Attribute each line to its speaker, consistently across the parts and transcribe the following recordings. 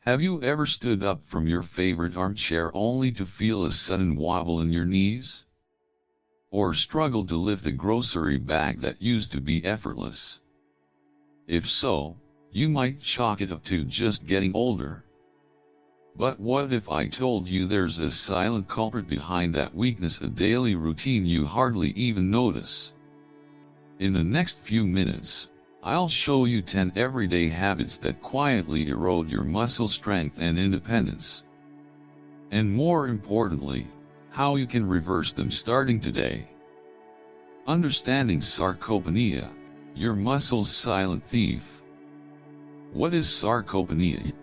Speaker 1: Have you ever stood up from your favorite armchair only to feel a sudden wobble in your knees? Or struggled to lift a grocery bag that used to be effortless? If so, you might chalk it up to just getting older. But what if I told you there's a silent culprit behind that weakness, a daily routine you hardly even notice? In the next few minutes, I'll show you 10 everyday habits that quietly erode your muscle strength and independence. And more importantly, how you can reverse them starting today. Understanding sarcopenia, your muscle's silent thief. What is sarcopenia?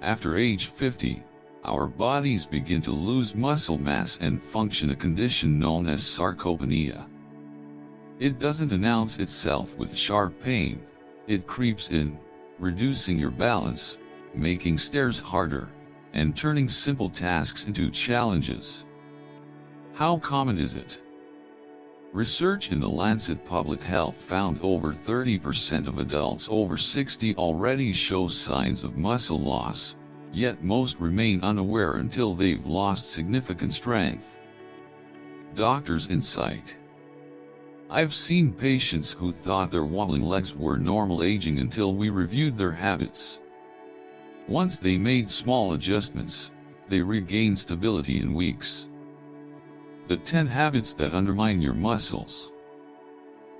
Speaker 1: After age 50, our bodies begin to lose muscle mass and function, a condition known as sarcopenia. It doesn't announce itself with sharp pain, it creeps in, reducing your balance, making stairs harder, and turning simple tasks into challenges. How common is it? Research in the Lancet Public Health found over 30% of adults over 60 already show signs of muscle loss, yet most remain unaware until they've lost significant strength. Doctor's insight. I've seen patients who thought their wobbling legs were normal aging until we reviewed their habits. Once they made small adjustments, they regained stability in weeks. The 10 habits that undermine your muscles.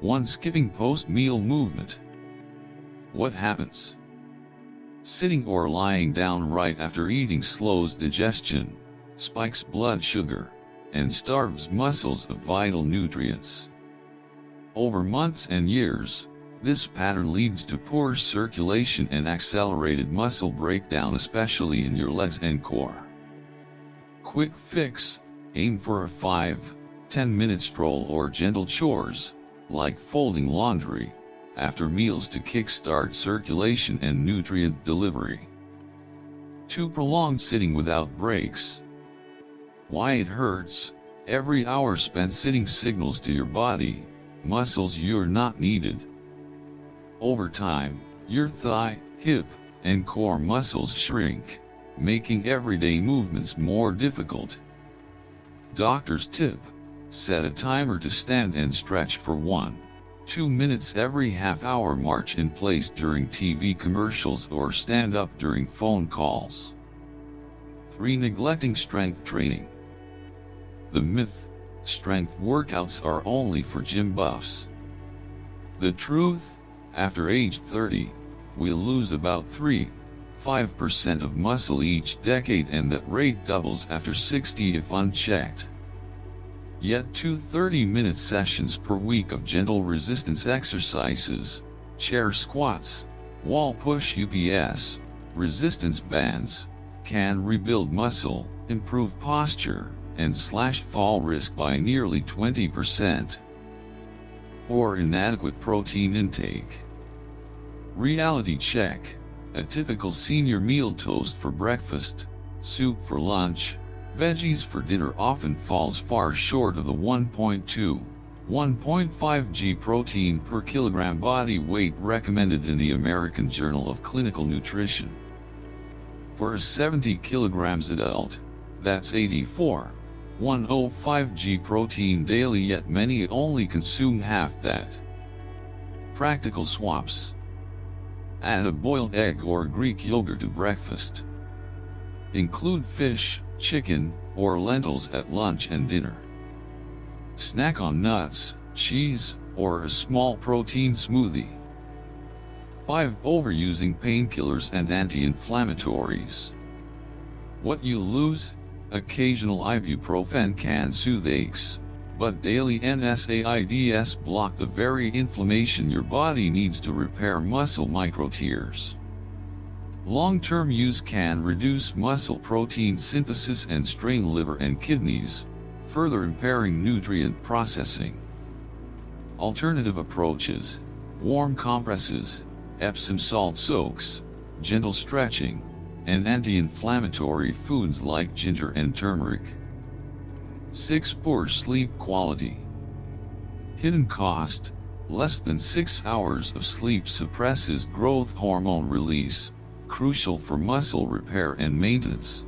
Speaker 1: 1. Skipping post-meal movement. What happens? Sitting or lying down right after eating slows digestion, spikes blood sugar, and starves muscles of vital nutrients. Over months and years, this pattern leads to poor circulation and accelerated muscle breakdown, especially in your legs and core. Quick fix: aim for a 5-10 minute stroll or gentle chores, like folding laundry, after meals to kickstart circulation and nutrient delivery. 2. Prolonged sitting without breaks. Why it hurts? Every hour spent sitting signals to your body, muscles you're not needed. Over time, your thigh, hip, and core muscles shrink, making everyday movements more difficult. Doctor's tip: set a timer to stand and stretch for 1-2 minutes every half hour. March in place during TV commercials or stand up during phone calls. 3. Neglecting strength training. The myth: strength workouts are only for gym buffs. The truth: after age 30, we'll lose about 3-5% of muscle each decade, and that rate doubles after 60 if unchecked. Yet 2 30-minute sessions per week of gentle resistance exercises, chair squats, wall push-ups, resistance bands, can rebuild muscle, improve posture, and slash fall risk by nearly 20%. 4. Inadequate protein intake. Reality check: a typical senior meal: toast for breakfast, soup for lunch, veggies for dinner, often falls far short of the 1.2-1.5 g protein per kilogram body weight recommended in the American Journal of Clinical Nutrition. For a 70 kilograms adult, that's 84.105 g protein daily, yet many only consume half that. Practical swaps. Add a boiled egg or Greek yogurt to breakfast. Include fish, chicken, or lentils at lunch and dinner. Snack on nuts, cheese, or a small protein smoothie. 5. Overusing painkillers and anti-inflammatories. What you lose? Occasional ibuprofen can soothe aches, but daily NSAIDs block the very inflammation your body needs to repair muscle microtears. Long-term use can reduce muscle protein synthesis and strain liver and kidneys, further impairing nutrient processing. Alternative approaches: warm compresses, Epsom salt soaks, gentle stretching, and anti-inflammatory foods like ginger and turmeric. 6. Poor sleep quality. Hidden cost: less than 6 hours of sleep suppresses growth hormone release, crucial for muscle repair and maintenance.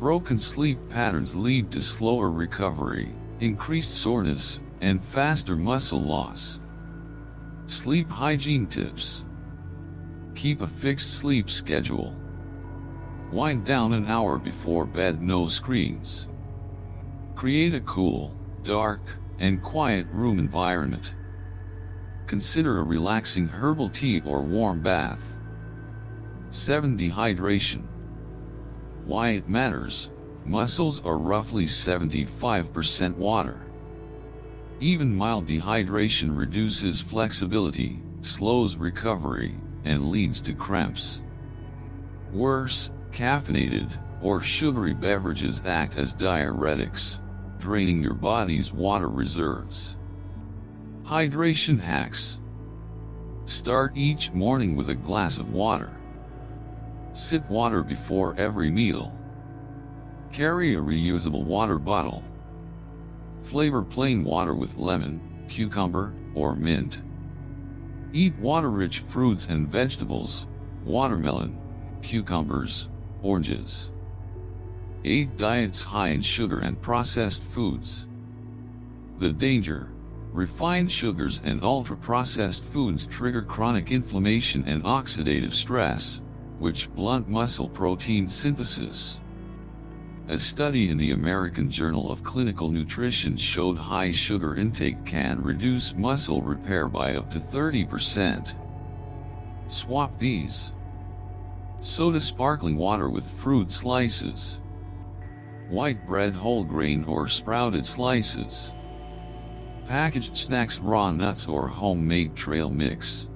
Speaker 1: Broken sleep patterns lead to slower recovery, increased soreness, and faster muscle loss. Sleep hygiene tips. Keep a fixed sleep schedule. Wind down an hour before bed, no screens. Create a cool, dark, and quiet room environment. Consider a relaxing herbal tea or warm bath. 7. Dehydration. Why it matters. Muscles are roughly 75% water. Even mild dehydration reduces flexibility, slows recovery, and leads to cramps. Worse, caffeinated or sugary beverages act as diuretics, draining your body's water reserves. Hydration hacks. Start each morning with a glass of water. Sip water before every meal. Carry a reusable water bottle. Flavor plain water with lemon, cucumber, or mint. Eat water-rich fruits and vegetables, watermelon, cucumbers, oranges. 8. Diets high in sugar and processed foods. The danger. Refined sugars and ultra-processed foods trigger chronic inflammation and oxidative stress, which blunt muscle protein synthesis. A study in the American Journal of Clinical Nutrition showed high sugar intake can reduce muscle repair by up to 30%. Swap these. Soda sparkling water with fruit slices. White bread whole grain or sprouted slices. Packaged snacks raw nuts or homemade trail mix.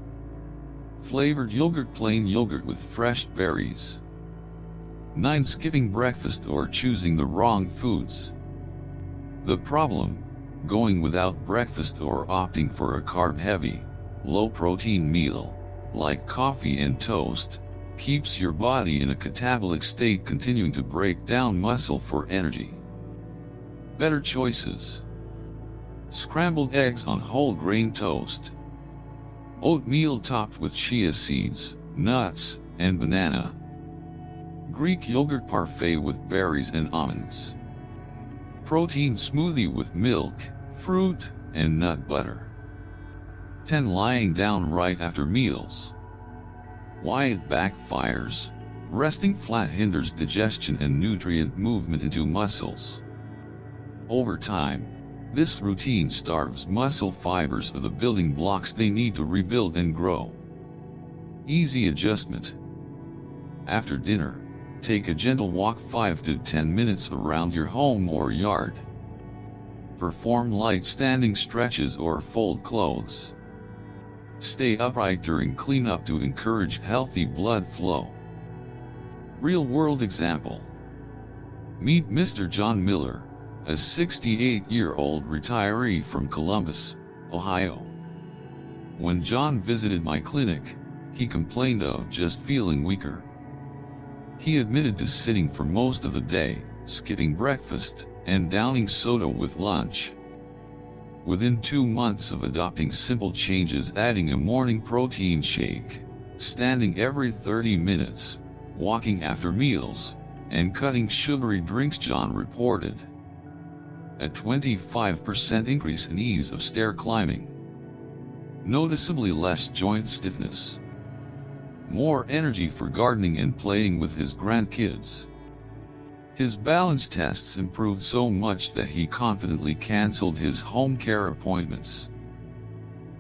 Speaker 1: Flavored yogurt plain yogurt with fresh berries. 9. Skipping breakfast or choosing the wrong foods. The problem? Going without breakfast or opting for a carb-heavy, low-protein meal, like coffee and toast, keeps your body in a catabolic state, continuing to break down muscle for energy. Better choices. Scrambled eggs on whole grain toast. Oatmeal topped with chia seeds, nuts, and banana. Greek yogurt parfait with berries and almonds. Protein smoothie with milk, fruit, and nut butter. 10. Lying down right after meals. Why it backfires. Resting flat hinders digestion and nutrient movement into muscles. Over time, this routine starves muscle fibers of the building blocks they need to rebuild and grow. Easy adjustment. After dinner, take a gentle walk 5 to 10 minutes around your home or yard. Perform light standing stretches or fold clothes. Stay upright during cleanup to encourage healthy blood flow. Real-world example. Meet Mr. John Miller, a 68-year-old retiree from Columbus, Ohio. When John visited my clinic, he complained of just feeling weaker. He admitted to sitting for most of the day, skipping breakfast, and downing soda with lunch. Within 2 months of adopting simple changes, adding a morning protein shake, standing every 30 minutes, walking after meals, and cutting sugary drinks, John reported a 25% increase in ease of stair climbing, noticeably less joint stiffness, more energy for gardening and playing with his grandkids. His balance tests improved so much that he confidently canceled his home care appointments.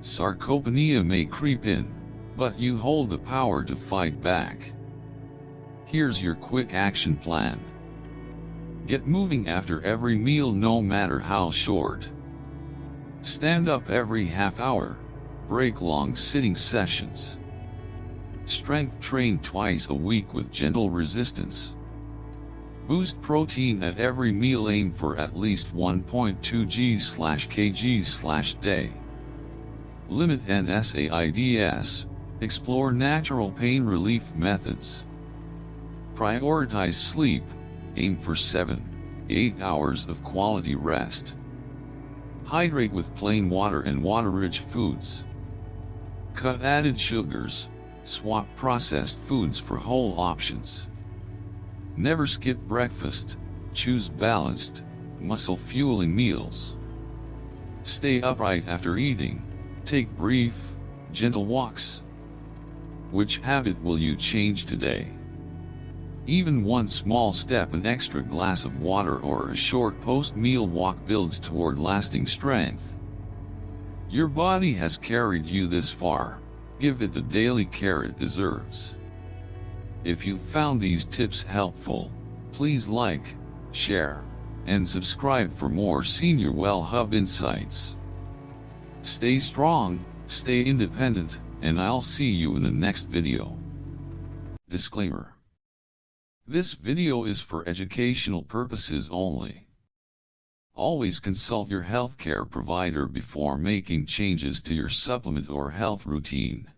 Speaker 1: Sarcopenia may creep in, but you hold the power to fight back. Here's your quick action plan. Get moving after every meal, no matter how short. Stand up every half hour, break long sitting sessions. Strength train twice a week with gentle resistance. Boost protein at every meal, aim for at least 1.2 g/kg/day. Limit NSAIDs, explore natural pain relief methods. Prioritize sleep, aim for 7-8 hours of quality rest. Hydrate with plain water and water-rich foods. Cut added sugars, Swap processed foods for whole options. Never skip breakfast, choose balanced, muscle-fueling meals. Stay upright after eating, take brief, gentle walks. Which habit will you change today? Even one small step, an extra glass of water or a short post-meal walk builds toward lasting strength. Your body has carried you this far, give it the daily care it deserves. If you found these tips helpful, please like, share, and subscribe for more Senior Well Hub insights. Stay strong, stay independent, and I'll see you in the next video. Disclaimer. This video is for educational purposes only. Always consult your healthcare provider before making changes to your supplement or health routine.